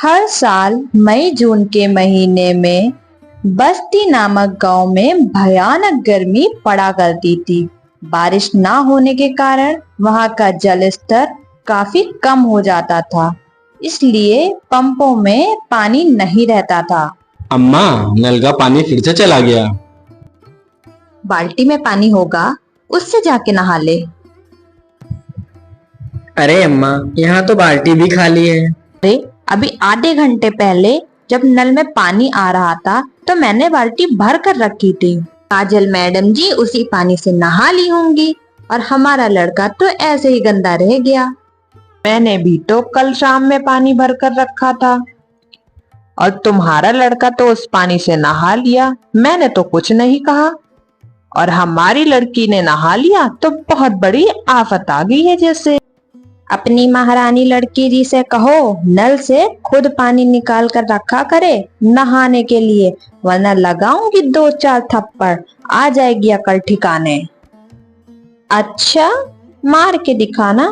हर साल मई जून के महीने में बस्ती नामक गांव में भयानक गर्मी पड़ा करती थी। बारिश ना होने के कारण वहां का जल स्तर काफी कम हो जाता था, इसलिए पंपों में पानी नहीं रहता था। अम्मा, नल का पानी फिर से चला गया। बाल्टी में पानी होगा, उससे जाके नहा ले। अरे अम्मा, यहाँ तो बाल्टी भी खाली है। अरे अभी आधे घंटे पहले जब नल में पानी आ रहा था तो मैंने बाल्टी भर कर रखी थी। काजल मैडम जी उसी पानी से नहा ली होंगी और हमारा लड़का तो ऐसे ही गंदा रह गया। मैंने भी तो कल शाम में पानी भर कर रखा था और तुम्हारा लड़का तो उस पानी से नहा लिया। मैंने तो कुछ नहीं कहा और हमारी लड़की ने नहा लिया तो बहुत बड़ी आफत आ गई है। जैसे अपनी महारानी लड़की जी से कहो नल से खुद पानी निकाल कर रखा करे नहाने के लिए, वरना लगाऊंगी 2-4 थप्पड़, आ जाएगी अकल ठिकाने। अच्छा, मार के दिखाना,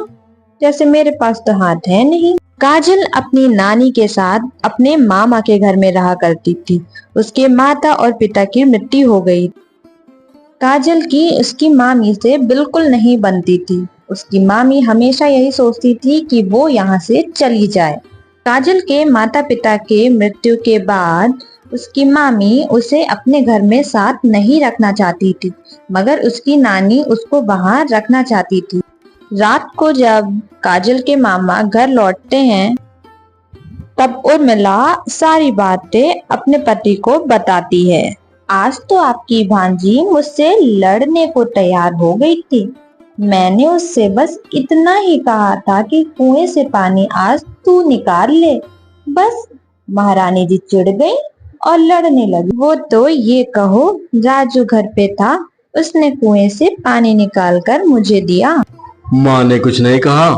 जैसे मेरे पास तो हाथ है नहीं। काजल अपनी नानी के साथ अपने मामा के घर में रहा करती थी। उसके माता और पिता की मृत्यु हो गई। काजल की उसकी मामी से बिल्कुल नहीं बनती थी। उसकी मामी हमेशा यही सोचती थी कि वो यहाँ से चली जाए। काजल के माता पिता के मृत्यु के बाद उसकी मामी उसे अपने घर में साथ नहीं रखना चाहती थी, मगर उसकी नानी उसको वहाँ रखना चाहती थी। रात को जब काजल के मामा घर लौटते हैं तब उर्मिला सारी बातें अपने पति को बताती है। आज तो आपकी भांजी मुझसे लड़ने को तैयार हो गई थी। मैंने उससे बस इतना ही कहा था कि कुएं से पानी आज तू निकाल ले, बस महारानी जी चिढ़ गई और लड़ने लगी। वो तो ये कहो राजू घर पे था, उसने कुएं से पानी निकाल कर मुझे दिया। माँ ने कुछ नहीं कहा।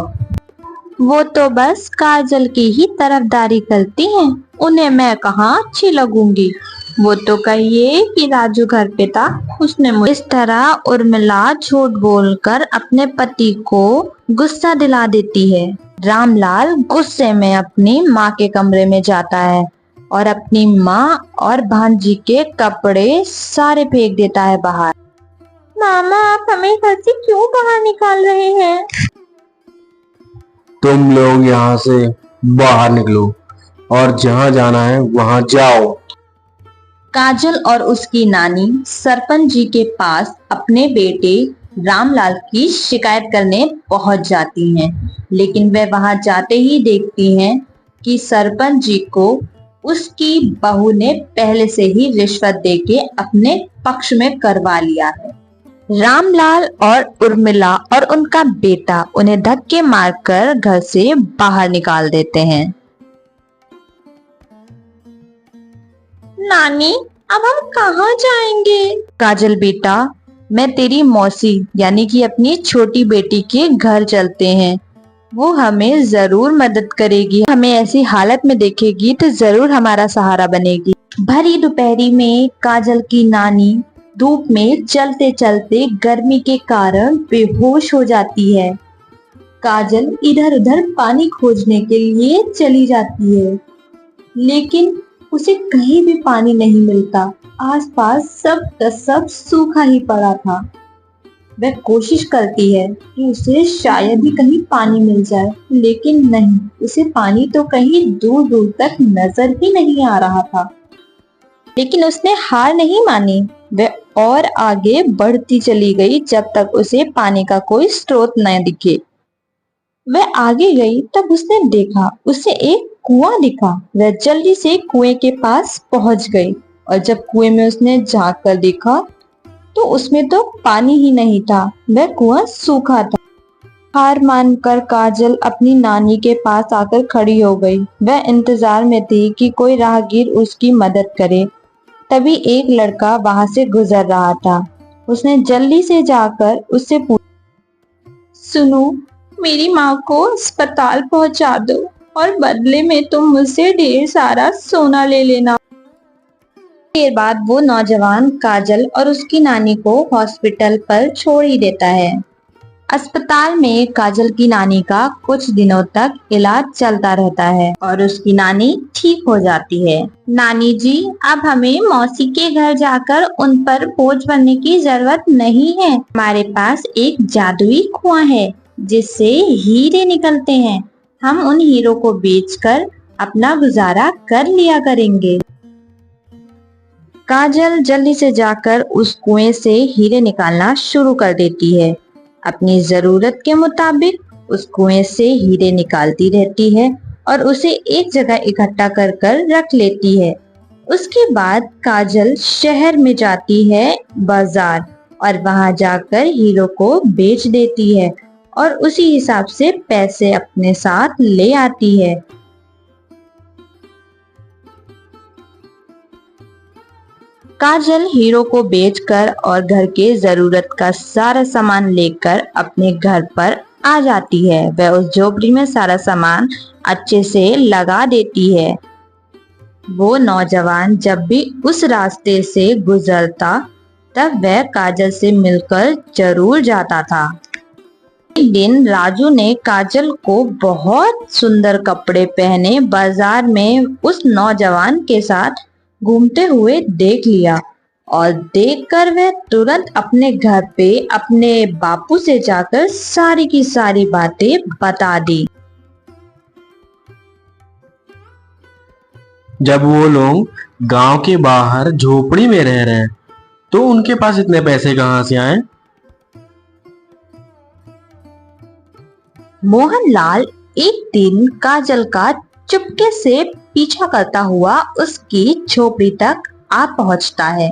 वो तो बस काजल की ही तरफदारी करती हैं, उन्हें मैं कहाँ अच्छी लगूंगी। वो तो कहिए कि राजू घर पे था, उसने मुझे इस तरह उर्मिला झूठ बोलकर अपने पति को गुस्सा दिला देती है। रामलाल गुस्से में अपनी माँ के कमरे में जाता है और अपनी माँ और भांजी के कपड़े सारे फेंक देता है बाहर। मामा, आप हमें घर से क्यों बाहर निकाल रहे हैं? तुम लोग यहाँ से बाहर निकलो और जहाँ जाना है वहाँ जाओ। काजल और उसकी नानी सरपंच जी के पास अपने बेटे रामलाल की शिकायत करने पहुंच जाती हैं, लेकिन वे वहां जाते ही देखती हैं कि सरपंच जी को उसकी बहू ने पहले से ही रिश्वत देके अपने पक्ष में करवा लिया है। रामलाल और उर्मिला और उनका बेटा उन्हें धक्के मारकर घर से बाहर निकाल देते हैं। नानी, अब हम कहाँ जाएंगे? काजल बेटा, मैं तेरी मौसी यानी कि अपनी छोटी बेटी के घर चलते हैं। वो हमें जरूर मदद करेगी, हमें ऐसी हालत में देखेगी तो जरूर हमारा सहारा बनेगी। भरी दोपहरी में काजल की नानी धूप में चलते चलते गर्मी के कारण बेहोश हो जाती है। काजल इधर उधर पानी खोजने के लिए चली जाती है, लेकिन उसे कहीं भी पानी नहीं मिलता। आसपास सब का सब सूखा ही पड़ा था। वह कोशिश करती है कि उसे शायद ही कहीं पानी मिल जाए, लेकिन नहीं, उसे पानी तो कहीं दूर दूर तक नजर ही नहीं आ रहा था। लेकिन उसने हार नहीं मानी। वह और आगे बढ़ती चली गई जब तक उसे पानी का कोई स्रोत न दिखे। वह आगे गई तब उसने देखा उसे एक कुआं दिखा। वह जल्दी से कुएं के पास पहुंच गई और जब कुएं में उसने झांक कर देखा तो उसमें तो पानी ही नहीं था, वह कुआं सूखा था। हार मानकर काजल अपनी नानी के पास आकर खड़ी हो गई। वह इंतजार में थी कि कोई राहगीर उसकी मदद करे। तभी एक लड़का वहां से गुजर रहा था। उसने जल्दी से जाकर उससे पूछा, सुनो, मेरी माँ को अस्पताल पहुंचा दो और बदले में तुम मुझसे ढेर सारा सोना ले लेना। देर बाद वो नौजवान काजल और उसकी नानी को हॉस्पिटल पर छोड़ ही देता है। अस्पताल में काजल की नानी का कुछ दिनों तक इलाज चलता रहता है और उसकी नानी ठीक हो जाती है। नानी जी, अब हमें मौसी के घर जाकर उन पर बोझ बनने की जरूरत नहीं है। हमारे पास एक जादुई कुआं है जिससे हीरे निकलते हैं। हम उन हीरो को बेचकर अपना गुजारा कर लिया करेंगे। काजल जल्दी से जाकर उस कुएं से हीरे निकालना शुरू कर देती है। अपनी जरूरत के मुताबिक उस कुएं से हीरे निकालती रहती है और उसे एक जगह इकट्ठा कर कर रख लेती है। उसके बाद काजल शहर में जाती है बाजार और वहां जाकर हीरो को बेच देती है और उसी हिसाब से पैसे अपने साथ ले आती है। काजल हीरो को बेचकर और घर के जरूरत का सारा सामान लेकर अपने घर पर आ जाती है। वह उस झोपड़ी में सारा सामान अच्छे से लगा देती है। वो नौजवान जब भी उस रास्ते से गुजरता तब वह काजल से मिलकर जरूर जाता था। एक दिन राजू ने काजल को बहुत सुंदर कपड़े पहने बाजार में उस नौजवान के साथ घूमते हुए देख लिया और देखकर वह तुरंत अपने घर पे अपने बापू से जाकर सारी की सारी बातें बता दी। जब वो लोग गांव के बाहर झोपड़ी में रह रहे हैं तो उनके पास इतने पैसे कहाँ से आए? मोहनलाल एक दिन काजल का चुपके से पीछा करता हुआ उसकी झोपड़ी तक आ पहुंचता है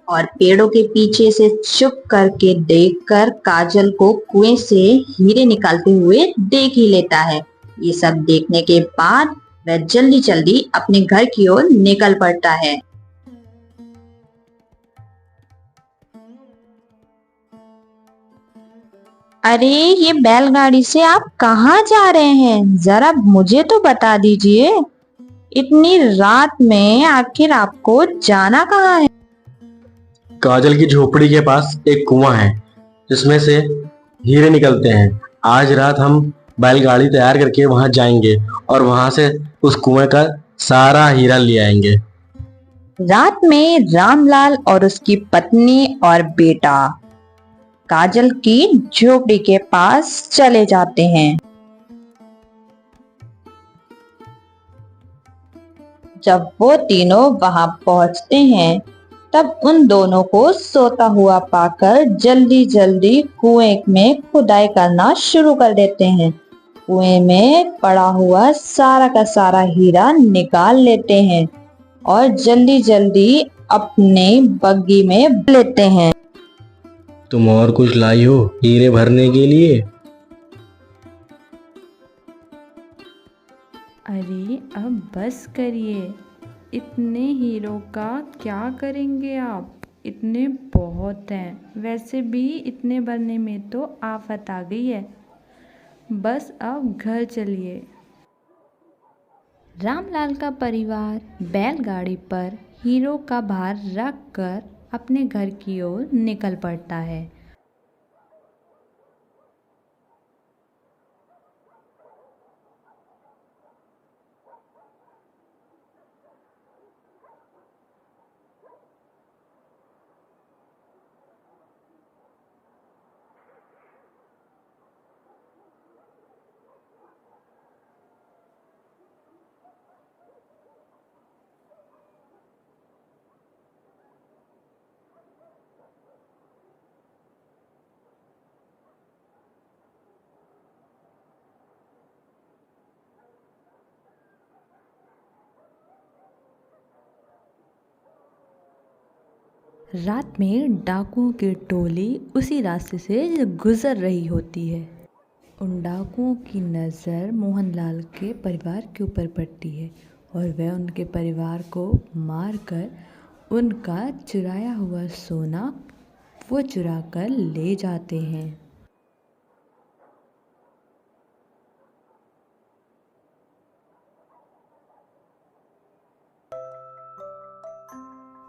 और पेड़ों के पीछे से चुप करके देखकर काजल को कुएं से हीरे निकालते हुए देख ही लेता है। ये सब देखने के बाद वह जल्दी जल्दी अपने घर की ओर निकल पड़ता है। अरे, ये बैलगाड़ी से आप कहाँ जा रहे हैं? जरा मुझे तो बता दीजिए। इतनी रात में आखिर आपको जाना कहाँ है? काजल की झोपड़ी के पास एक कुआं है जिसमें से हीरे निकलते हैं। आज रात हम बैलगाड़ी तैयार करके वहां जाएंगे और वहां से उस कुएं का सारा हीरा ले आएंगे। रात में रामलाल और उसकी पत्नी और बेटा काजल की झोपड़ी के पास चले जाते हैं। जब वो तीनों वहां पहुंचते हैं तब उन दोनों को सोता हुआ पाकर जल्दी जल्दी कुएं में खुदाई करना शुरू कर देते हैं। कुएं में पड़ा हुआ सारा का सारा हीरा निकाल लेते हैं और जल्दी जल्दी अपने बग्गी में लेते हैं। तुम और कुछ लाई हो हीरे भरने के लिए? अरे अब बस करिए, इतने हीरों का क्या करेंगे आप? इतने बहुत हैं। वैसे भी इतने भरने में तो आफत आ गई है। बस अब घर चलिए। रामलाल का परिवार बैलगाड़ी पर हीरो का भार रख कर अपने घर की ओर निकल पड़ता है। रात में डाकुओं की टोली उसी रास्ते से गुजर रही होती है। उन डाकुओं की नज़र मोहनलाल के परिवार के ऊपर पड़ती है और वह उनके परिवार को मारकर उनका चुराया हुआ सोना वो चुरा कर ले जाते हैं।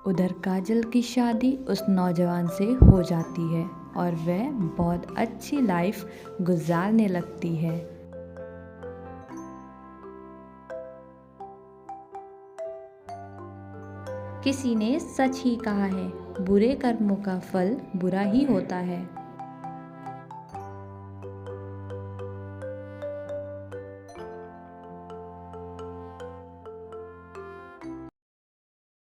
उधर काजल की शादी उस नौजवान से हो जाती है। और वह बहुत अच्छी लाइफ गुजारने लगती है। किसी ने सच ही कहा है, बुरे कर्मों का फल बुरा ही होता है।